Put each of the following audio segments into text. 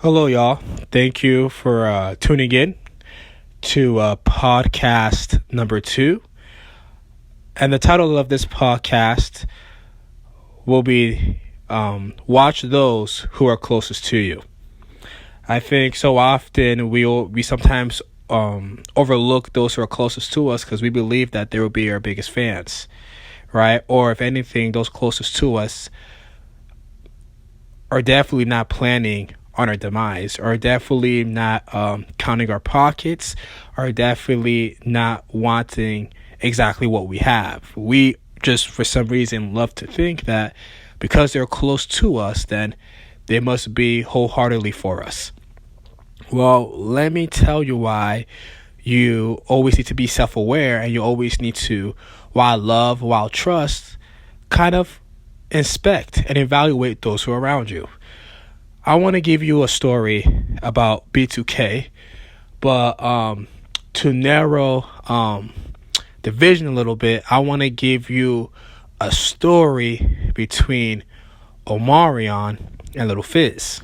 Hello, y'all. Thank you for tuning in to podcast number 2. And the title of this podcast will be Watch Those Who Are Closest to You. I think so often we sometimes overlook those who are closest to us because we believe that they will be our biggest fans, right? Or if anything, those closest to us are definitely not planning on our demise, are definitely not counting our pockets, are definitely not wanting exactly what we have. We just, for some reason, love to think that because they're close to us, then they must be wholeheartedly for us. Well, let me tell you why you always need to be self-aware, and you always need to, while love, while trust, kind of inspect and evaluate those who are around you. I want to give you a story about B2K, but to narrow the vision a little bit, I want to give you a story between Omarion and Lil Fiz.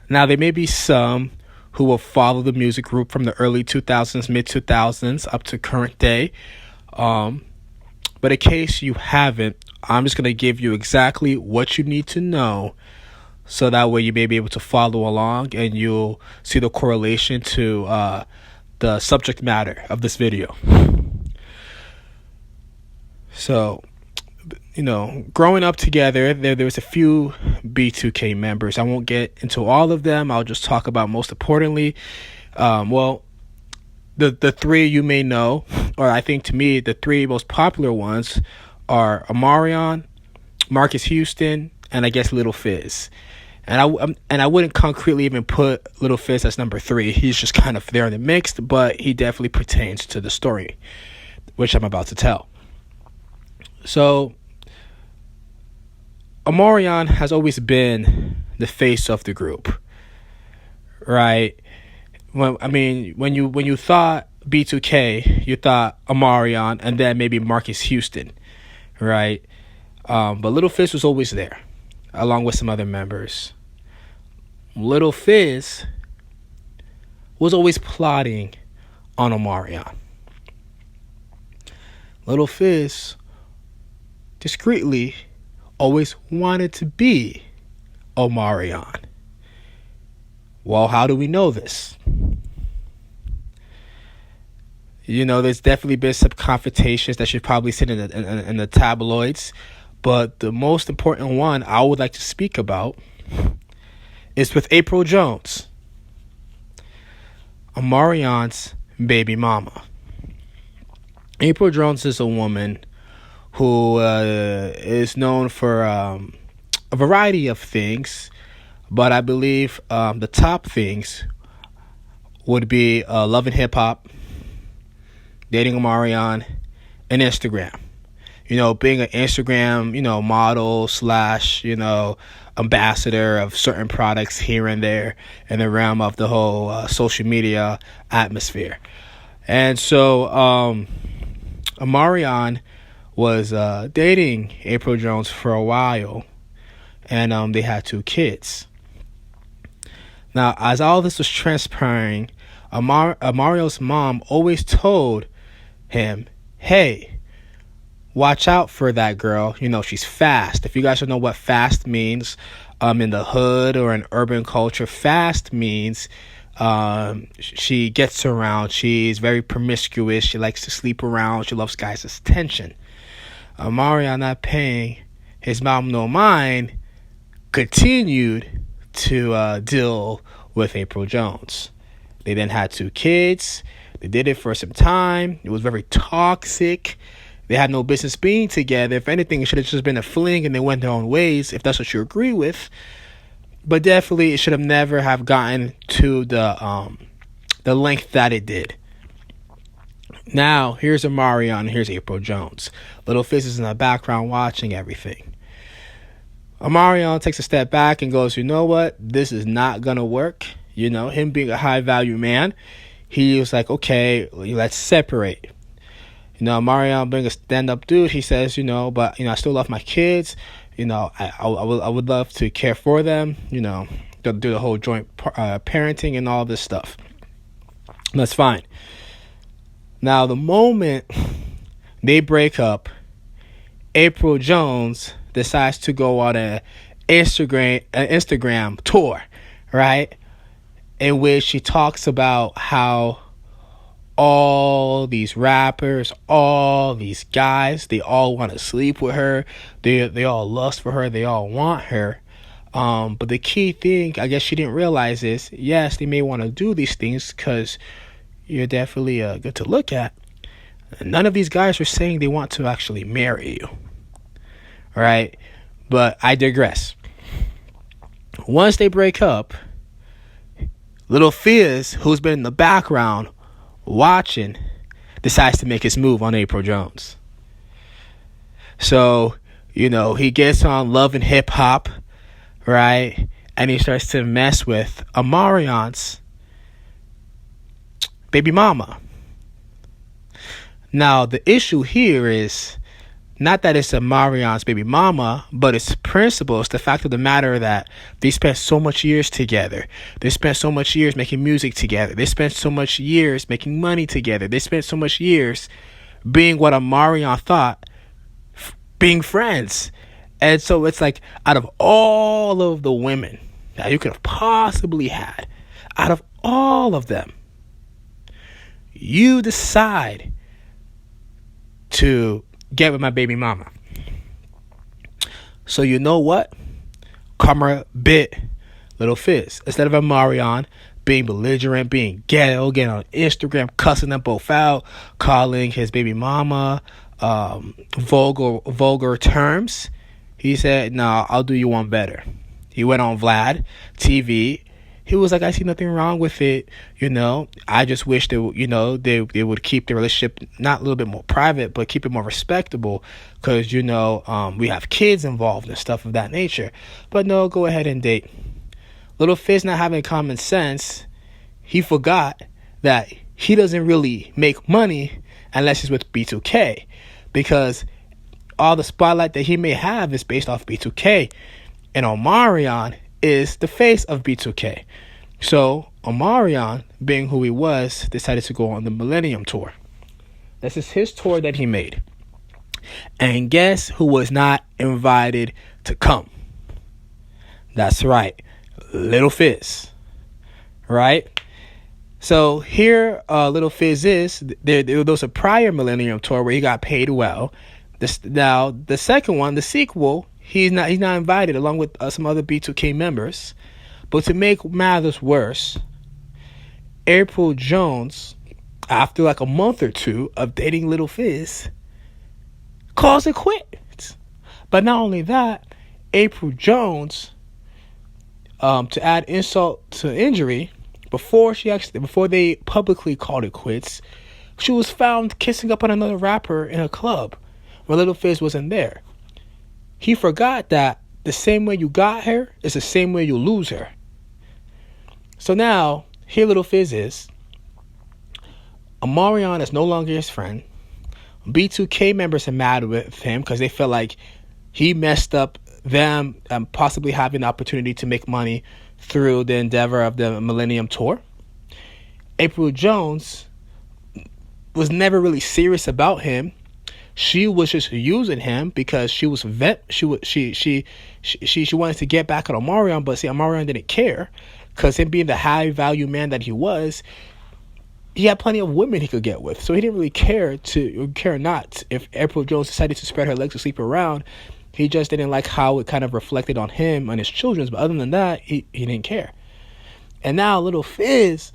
Now, there may be some who will follow the music group from the early 2000s, mid 2000s, up to current day. But in case you haven't, I'm just going to give you exactly what you need to know so that way you may be able to follow along and you'll see the correlation to the subject matter of this video. So, growing up together, there was a few B2K members. I won't get into all of them. I'll just talk about most importantly. The three you may know, or I think to me, the three most popular ones are Omarion, Marcus Houston, and I guess Lil Fiz. And I wouldn't concretely even put Lil Fiz as number 3. He's just kind of there in the mix, but he definitely pertains to the story, which I'm about to tell. So, Omarion has always been the face of the group, right? When you thought B2K, you thought Omarion, and then maybe Marcus Houston, right? But Lil Fiz was always there, along with some other members. Lil Fiz was always plotting on Omarion. Lil Fiz discreetly always wanted to be Omarion. Well, how do we know this? There's definitely been some confrontations that you've probably seen in the tabloids. But the most important one I would like to speak about is with Apryl Jones, Omarion's baby mama. Apryl Jones is a woman who is known for a variety of things, but I believe the top things would be love and hip hop, dating Omarion, and Instagram. Being an Instagram, model / ambassador of certain products here and there in the realm of the whole social media atmosphere. And so Omarion was dating Apryl Jones for a while, and they had 2 kids. Now, as all this was transpiring, Omarion's mom always told him, hey, watch out for that girl. She's fast. If you guys don't know what fast means, in the hood or in urban culture, fast means she gets around. She's very promiscuous. She likes to sleep around. She loves guys' attention. Omarion, not paying his mom no mind, continued to deal with Apryl Jones. They then had 2 kids. They did it for some time. It was very toxic. They had no business being together. If anything, it should have just been a fling and they went their own ways, if that's what you agree with. But definitely, it should have never have gotten to the length that it did. Now, here's Omarion, here's Apryl Jones. Lil Fiz is in the background watching everything. Omarion takes a step back and goes, you know what? This is not going to work. Him being a high-value man, he was like, okay, let's separate. Omarion being a stand-up dude, he says, but I still love my kids. I would love to care for them. do the whole joint parenting and all this stuff. That's fine. Now, the moment they break up, Apryl Jones decides to go on an Instagram tour, right? In which she talks about how all these rappers, all these guys, they all want to sleep with her. They all lust for her. They all want her. But the key thing, I guess she didn't realize is, yes, they may want to do these things because you're definitely good to look at. None of these guys are saying they want to actually marry you. Right? But I digress. Once they break up, Lil Fiz, who's been in the background watching, decides to make his move on Apryl Jones. So, he gets on Love and Hip Hop, right? And he starts to mess with Omarion's baby mama. Now, the issue here is not that it's Omarion's baby mama, but its principle. It's the fact of the matter that they spent so much years together. They spent so much years making music together. They spent so much years making money together. They spent so much years being what Omarion thought, being friends. And so it's like, out of all of the women that you could have possibly had, out of all of them, you decide to get with my baby mama. So you know what? Karma bit Lil Fiz. Instead of Omarion being belligerent, being ghetto, getting on Instagram, cussing them both out, calling his baby mama vulgar terms, he said, "No, I'll do you one better." He went on Vlad TV. He was like, "I see nothing wrong with it. I just wish that, they would keep the relationship not a little bit more private, but keep it more respectable because, we have kids involved and stuff of that nature. But no, go ahead and date." Lil Fiz, not having common sense, he forgot that he doesn't really make money unless he's with B2K, because all the spotlight that he may have is based off B2K. And Omarion is the face of B2K. So Omarion, being who he was, decided to go on the Millennium Tour. This is his tour that he made. And guess who was not invited to come? That's right, Lil Fiz. Right? So here Lil Fiz is. There was a prior Millennium Tour where he got paid well. Now the second one, the sequel, he's not invited along with some other B2K members. But to make matters worse, Apryl Jones, after like a month or two of dating Lil Fiz, calls it quits. But not only that, Apryl Jones, to add insult to injury, before they publicly called it quits, she was found kissing up on another rapper in a club when Lil Fiz wasn't there. He forgot that the same way you got her is the same way you lose her. So now, here Lil Fiz is. Omarion is no longer his friend. B2K members are mad with him because they feel like he messed up them possibly having the opportunity to make money through the endeavor of the Millennium Tour. Apryl Jones was never really serious about him. She was just using him because she was she wanted to get back at Omarion, but see, Omarion didn't care because him being the high value man that he was, he had plenty of women he could get with, so he didn't really care not if Apryl Jones decided to spread her legs to sleep around. He just didn't like how it kind of reflected on him and his children, but other than that, he didn't care. And now Lil Fiz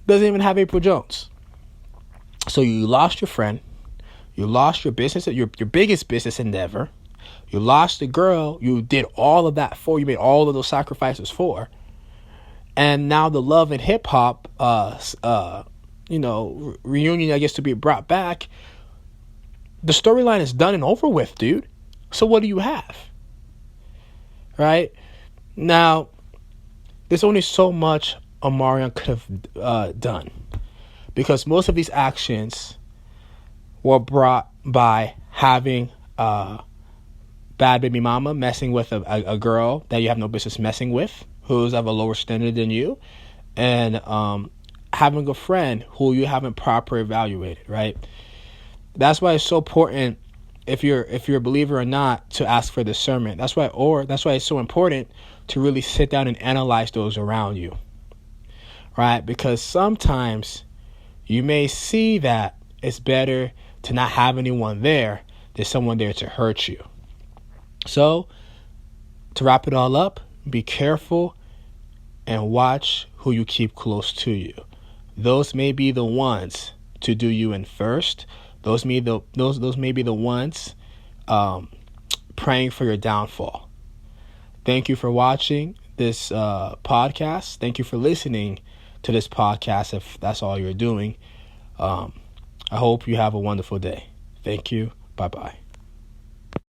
doesn't even have Apryl Jones. So you lost your friend. You lost your business, your biggest business endeavor. You lost the girl you did all of that for. You made all of those sacrifices for. And now the Love and Hip Hop, reunion, I guess, to be brought back. The storyline is done and over with, dude. So what do you have? Right? Now, there's only so much Omarion could have done. Because most of these actions were brought by having a bad baby mama messing with a girl that you have no business messing with, who's of a lower standard than you, and having a friend who you haven't properly evaluated, right? That's why it's so important, if you're a believer or not, to ask for discernment. That's why it's so important to really sit down and analyze those around you, right? Because sometimes you may see that it's better to not have anyone there than someone there to hurt you. So, to wrap it all up, be careful and watch who you keep close to you. Those may be the ones to do you in first. Those may be the ones praying for your downfall. Thank you for watching this podcast. Thank you for listening to this podcast, if that's all you're doing. I hope you have a wonderful day. Thank you. Bye-bye.